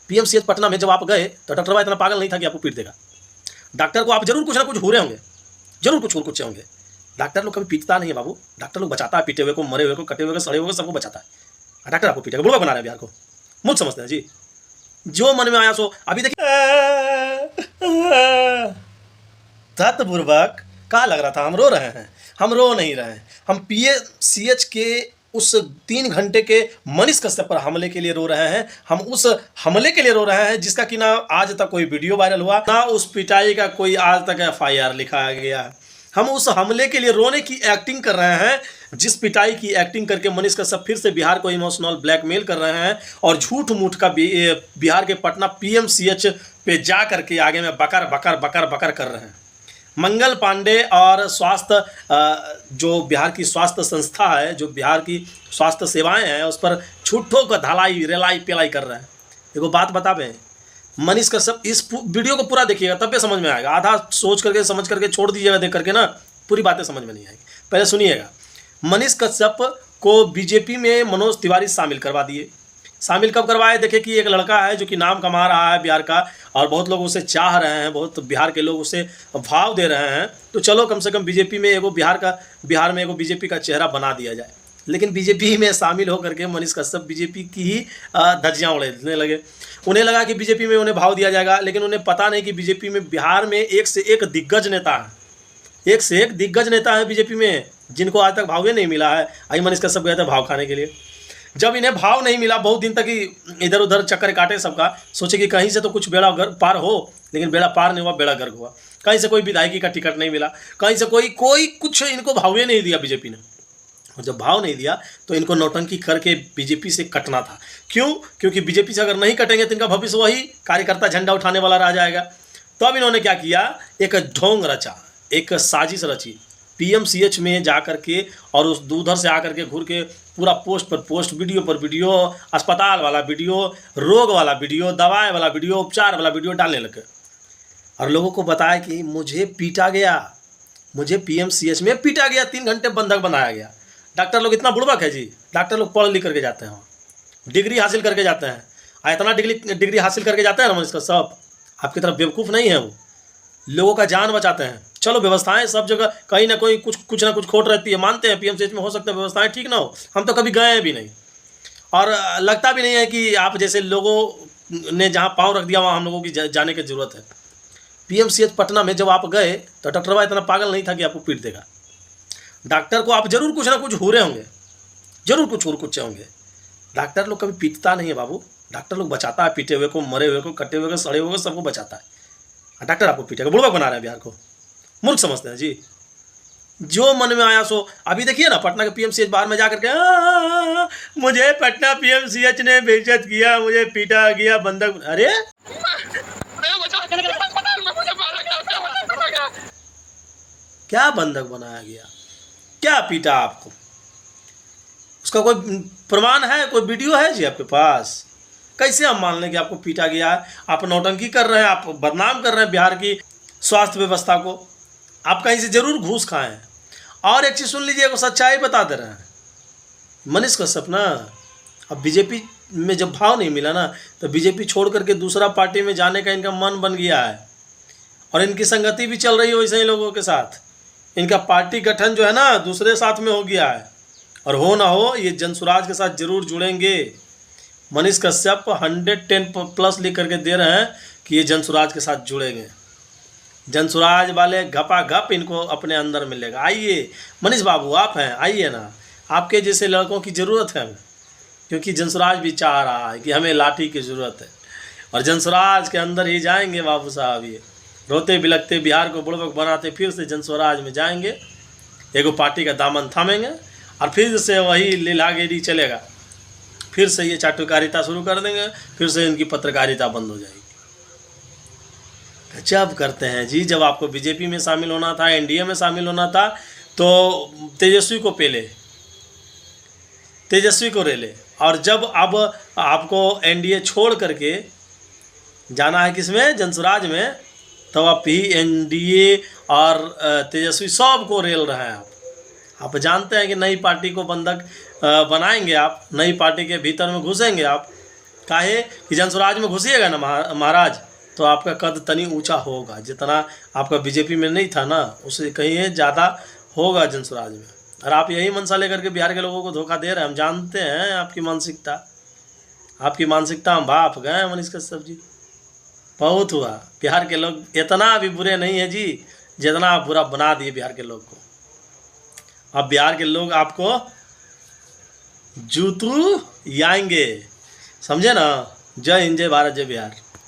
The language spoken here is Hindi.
पीएमसीएच पटना में जब आप गए तो डॉक्टर भाई इतना पागल नहीं था कि आपको पीट देगा। डॉक्टर को आप जरूर कुछ ना कुछ हो रहे होंगे, जरूर कुछ कुछ होंगे। डॉक्टर लोग कभी पीटता नहीं है बाबू, डॉक्टर लोग बचाता है, पीटे हुए को, मरे हुए को, कटे हुए को, सड़े हुए को, सबको बचाता है। डॉक्टर आपको पीटेगा, बुढ़वा बना रहे हैं बिहार को, मुझ समझते हैं जी, जो मन में आया सो। अभी देखिए तत् बुर्बक क्या लग रहा था, हम रो रहे हैं, हम रो नहीं रहे हैं। हम पीएमसीएच के उस 3 घंटे के मनीष कश्यप पर हमले के लिए रो रहे हैं। हम उस हमले के लिए रो रहे हैं जिसका कि ना आज तक कोई वीडियो वायरल हुआ, ना उस पिटाई का कोई आज तक FIR लिखा गया। हम उस हमले के लिए रोने की एक्टिंग कर रहे हैं, जिस पिटाई की एक्टिंग करके मनीष कश्यप फिर से बिहार को इमोशनल ब्लैकमेल कर रहे हैं और झूठ मूठ का बिहार के पटना पीएमसीएच पे जा करके आगे में बकर बकर बकर बकर कर रहे हैं। मंगल पांडे और स्वास्थ्य जो बिहार की स्वास्थ्य संस्था है, जो बिहार की स्वास्थ्य सेवाएं हैं, उस पर झूठों का धलाई रेलाई पेलाई कर रहे हैं। देखो बात बतावे, मनीष कश्यप, इस वीडियो को पूरा देखिएगा तब भी समझ में आएगा। आधा सोच करके समझ करके छोड़ दीजिएगा, देख करके ना पूरी बातें समझ में नहीं आएगी। पहले सुनिएगा, मनीष कश्यप को बीजेपी में मनोज तिवारी शामिल करवा दिए। शामिल कब करवाए? देखे कि एक लड़का है जो कि नाम कमा रहा है बिहार का और बहुत लोग उसे चाह रहे हैं, बहुत बिहार के लोग उसे भाव दे रहे हैं, तो चलो कम से कम बीजेपी में एगो बिहार में एगो बीजेपी का चेहरा बना दिया जाए। लेकिन बीजेपी में शामिल होकर के मनीष कश्यप बीजेपी की ही धज्जियाँ उड़ाने लगे। उन्हें लगा कि बीजेपी में उन्हें भाव दिया जाएगा, लेकिन उन्हें पता नहीं कि बीजेपी में बिहार में एक से एक दिग्गज नेता है, एक से एक दिग्गज नेता है बीजेपी में, जिनको आज तक भाव ही नहीं मिला है। आई मनीष कश्यप गए थे भाव खाने के लिए। जब इन्हें भाव नहीं मिला, बहुत दिन तक ही इधर उधर चक्कर काटे सबका, सोचे कि कहीं से तो कुछ बेड़ा पार हो, लेकिन बेड़ा पार नहीं हुआ, बेड़ा गर्क हुआ। कहीं से कोई विधायकी का टिकट नहीं मिला, कहीं से कोई कुछ इनको भाव ही नहीं दिया बीजेपी ने। और जब भाव नहीं दिया तो इनको नौटंकी करके बीजेपी से कटना था। क्यों? क्योंकि बीजेपी से अगर नहीं कटेंगे तो इनका भविष्य वही कार्यकर्ता झंडा उठाने वाला रह जाएगा। तो अब इन्होंने क्या किया, एक ढोंग रचा, एक साजिश रची पीएमसीएच में जा कर के, और उस उधर से आकर के घूर के पूरा पोस्ट पर पोस्ट, वीडियो पर वीडियो, अस्पताल वाला वीडियो, रोग वाला वीडियो, दवाई वाला वीडियो, उपचार वाला वीडियो डालने लगे और लोगों को बताया कि मुझे पीटा गया, मुझे पीएमसीएच में पीटा गया, 3 घंटे बंधक बनाया गया। डॉक्टर लोग इतना बुड़बक है जी, डॉक्टर लोग पढ़ लिख करके जाते हैं, डिग्री हासिल करके जाते हैं, इतना डिग्री हासिल करके जाते हैं ना मनीष कश्यप, आपकी तरफ बेवकूफ़ नहीं है वो, लोगों का जान बचाते हैं। चलो व्यवस्थाएं सब जगह कहीं ना कोई कुछ ना कुछ खोट रहती है, मानते हैं पीएमसीएच में हो सकता है व्यवस्थाएं ठीक ना हो, हम तो कभी गए भी नहीं और लगता भी नहीं है कि आप जैसे लोगों ने जहां पांव रख दिया वहां हम लोगों की जाने की जरूरत है। पीएमसीएच पटना में जब आप गए तो डॉक्टर भाई इतना पागल नहीं था कि आपको पीट देगा। डॉक्टर को आप जरूर कुछ ना कुछ हो रहे होंगे, जरूर कुछ होंगे। डॉक्टर लोग कभी पीटता नहीं है बाबू, डॉक्टर लोग बचाता है, पीटे हुए को, मरे हुए को, कटे हुए को, सड़े हुए को, सबको बचाता है। डॉक्टर आपको पीटेगा, बुढ़वा बना रहे हैं बिहार को, मूर्ख समझते हैं जी, जो मन में आया सो। अभी देखिए ना पटना के पीएमसीएच बाहर में जाकर के मुझे पटना पीएमसीएच ने बेइज्जत किया, मुझे पीटा गया, बंधक। अरे क्या बंधक बनाया गया, क्या पीटा आपको? उसका कोई प्रमाण है, कोई वीडियो है जी आपके पास? कैसे हम मान लें कि आपको पीटा गया है? आप नौटंकी कर रहे हैं, आप बदनाम कर रहे हैं बिहार की स्वास्थ्य व्यवस्था को, आप कहीं से जरूर घूस खाए हैं। और एक चीज़ सुन लीजिए, को सच्चाई बता दे रहे हैं मनीष कश्यप ना, अब बीजेपी में जब भाव नहीं मिला ना तो बीजेपी छोड़ करके दूसरा पार्टी में जाने का इनका मन बन गया है और इनकी संगति भी चल रही है वैसे ही लोगों के साथ। इनका पार्टी गठन जो है ना दूसरे साथ में हो गया है, और हो ना हो ये जनसुराज के साथ जरूर जुड़ेंगे। मनीष कश्यप 110+ लिख करके दे रहे हैं कि ये जनसुराज के साथ जुड़ेंगे। जनसुराज वाले घपा घप इनको अपने अंदर मिलेगा। आइए मनीष बाबू, आप हैं, आइए ना, आपके जैसे लड़कों की ज़रूरत है हमें, क्योंकि जनसुराज भी चाह रहा है कि हमें लाठी की ज़रूरत है, और जनसुराज के अंदर ही जाएंगे बाबू साहब। ये रोते बिलखते बिहार को बुड़बक बनाते फिर से जनसुराज में जाएंगे, एगो पार्टी का दामन थामेंगे और फिर से वही लीलागिरी चलेगा, फिर से ये चाटुकारिता शुरू कर देंगे, फिर से इनकी पत्रकारिता बंद हो जाएगी। गजब करते हैं जी। जब आपको बीजेपी में शामिल होना था, एनडीए में शामिल होना था, तो तेजस्वी को पेले, तेजस्वी को रेले, और जब अब आपको एनडीए छोड़ करके जाना है किसमें, जनसुराज में, तो आप ही एनडीए और तेजस्वी सब को रेल रहे हैं। आप जानते हैं कि नई पार्टी को बंधक बनाएंगे, आप नई पार्टी के भीतर में घुसेंगे आप, काहे कि जनस्वराज में घुसिएगा ना महाराज, तो आपका कद तनी ऊंचा होगा, जितना आपका बीजेपी में नहीं था ना उससे कहीं ज़्यादा होगा जनस्वराज में। और आप यही मनसा लेकर के बिहार के लोगों को धोखा दे रहे हैं। हम जानते हैं आपकी मानसिकता हम भाप गए हैं मनीष कश्यप जी। बहुत हुआ, बिहार के लोग इतना भी बुरे नहीं है जी जितना आप बुरा बना दिए बिहार के लोग को। अब बिहार के लोग आपको जूतू आएंगे, समझे ना। जय हिंद, जय भारत, जय बिहार।